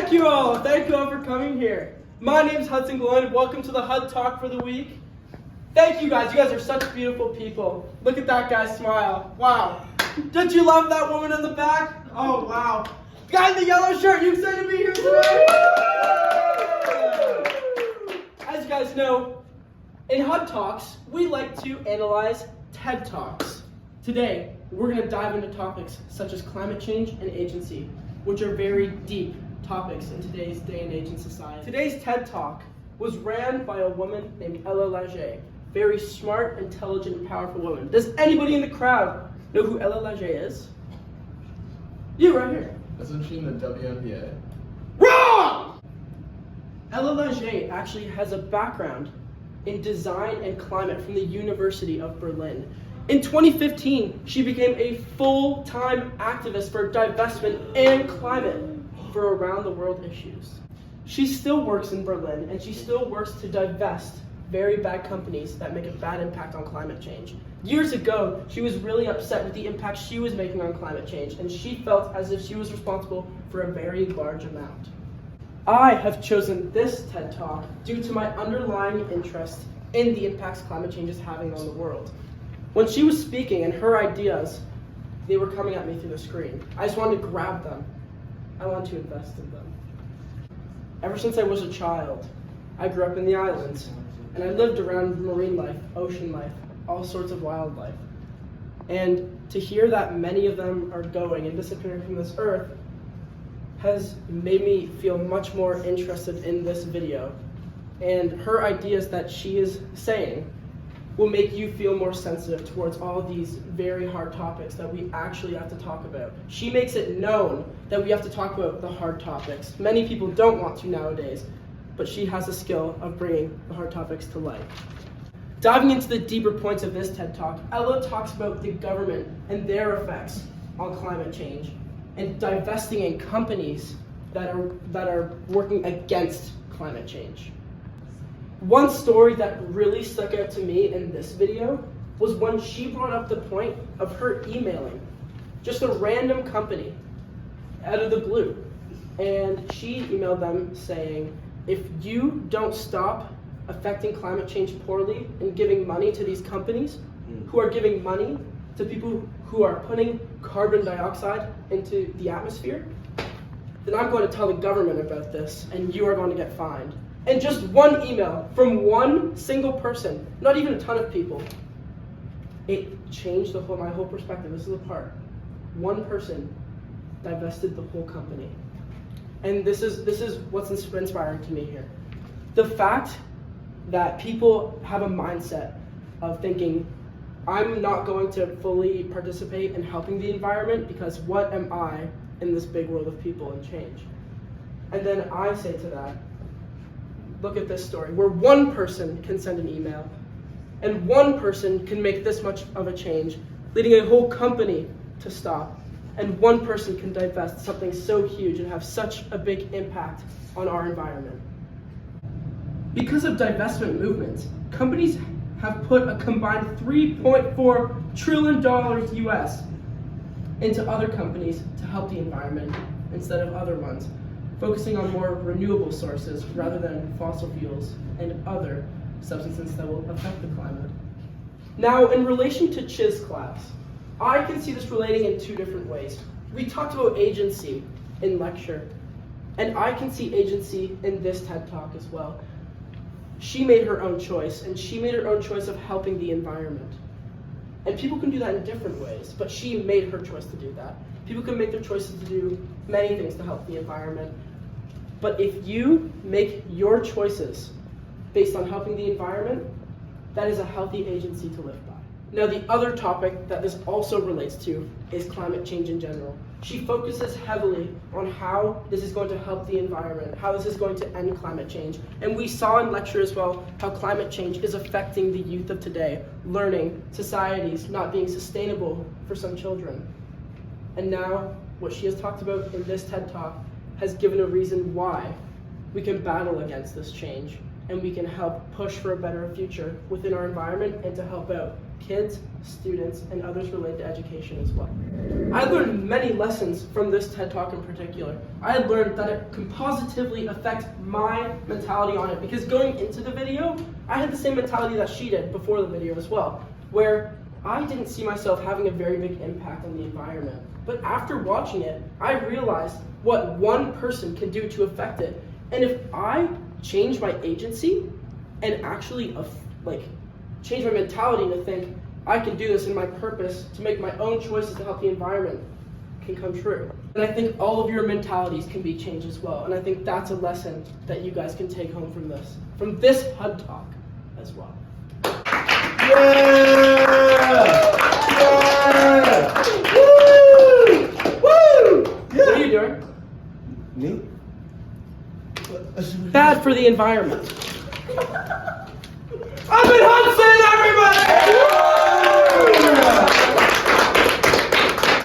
Thank you all for coming here. My name's Hudson Glenn. Welcome to the HUD Talk for the week. Thank you guys. You guys are such beautiful people. Look at that guy smile. Wow. Don't you love that woman in the back? Oh, wow. The guy in the yellow shirt, you excited to be here today? As you guys know, in HUD Talks, we like to analyze TED Talks. Today, we're going to dive into topics such as climate change and agency, which are very deep topics in today's day and age in society. Today's TED Talk was ran by a woman named LAGÉ. Very smart, intelligent, and powerful woman. Does anybody in the crowd know who LAGÉ is? You right here. Isn't she in the WNBA? Wrong! LAGÉ actually has a background in design and climate from the University of Berlin. In 2015, she became a full-time activist for divestment and climate for around the world issues. She still works in Berlin, and she still works to divest very bad companies that make a bad impact on climate change. Years ago, she was really upset with the impact she was making on climate change, and she felt as if she was responsible for a very large amount. I have chosen this TED Talk due to my underlying interest in the impacts climate change is having on the world. When she was speaking and her ideas, they were coming at me through the screen. I just wanted to grab them. I wanted to invest in them. Ever since I was a child, I grew up in the islands, and I lived around marine life, ocean life, all sorts of wildlife. And to hear that many of them are going and disappearing from this earth has made me feel much more interested in this video. And her ideas that she is saying will make you feel more sensitive towards all these very hard topics that we actually have to talk about. She makes it known that we have to talk about the hard topics. Many people don't want to nowadays, but she has the skill of bringing the hard topics to light. Diving into the deeper points of this TED Talk, Ella talks about the government and their effects on climate change and divesting in companies that are working against climate change. One story that really stuck out to me in this video was when she brought up the point of her emailing just a random company out of the blue. And she emailed them saying, if you don't stop affecting climate change poorly and giving money to these companies who are giving money to people who are putting carbon dioxide into the atmosphere, then I'm going to tell the government about this and you are going to get fined. And just one email from one single person, not even a ton of people, it changed my whole perspective. This is the part. One person divested the whole company. And this is what's inspiring to me here. The fact that people have a mindset of thinking, I'm not going to fully participate in helping the environment because what am I in this big world of people and change? And then I say to that, look at this story where one person can send an email and one person can make this much of a change, leading a whole company to stop. And one person can divest something so huge and have such a big impact on our environment. Because of divestment movements, companies have put a combined $3.4 trillion US into other companies to help the environment instead of other ones, focusing on more renewable sources rather than fossil fuels and other substances that will affect the climate. Now, in relation to Chiz class, I can see this relating in two different ways. We talked about agency in lecture, and I can see agency in this TED Talk as well. She made her own choice, and she made her own choice of helping the environment. And people can do that in different ways, but she made her choice to do that. People can make their choices to do many things to help the environment. But if you make your choices based on helping the environment, that is a healthy agency to live by. Now, the other topic that this also relates to is climate change in general. She focuses heavily on how this is going to help the environment, how this is going to end climate change. And we saw in lecture as well how climate change is affecting the youth of today, learning, societies not being sustainable for some children. And now, what she has talked about in this TED Talk has given a reason why we can battle against this change and we can help push for a better future within our environment and to help out kids, students, and others related to education as well. I learned many lessons from this TED Talk in particular. I had learned that it can positively affect my mentality on it, because going into the video, I had the same mentality that she did before the video as well, where I didn't see myself having a very big impact on the environment. But after watching it, I realized what one person can do to affect it. And if I change my agency and actually change my mentality to think I can do this, and my purpose to make my own choices to help the environment can come true. And I think all of your mentalities can be changed as well. And I think that's a lesson that you guys can take home from this HUD Talk as well. What are you doing? Me? Bad for the environment. I'm in Hudson!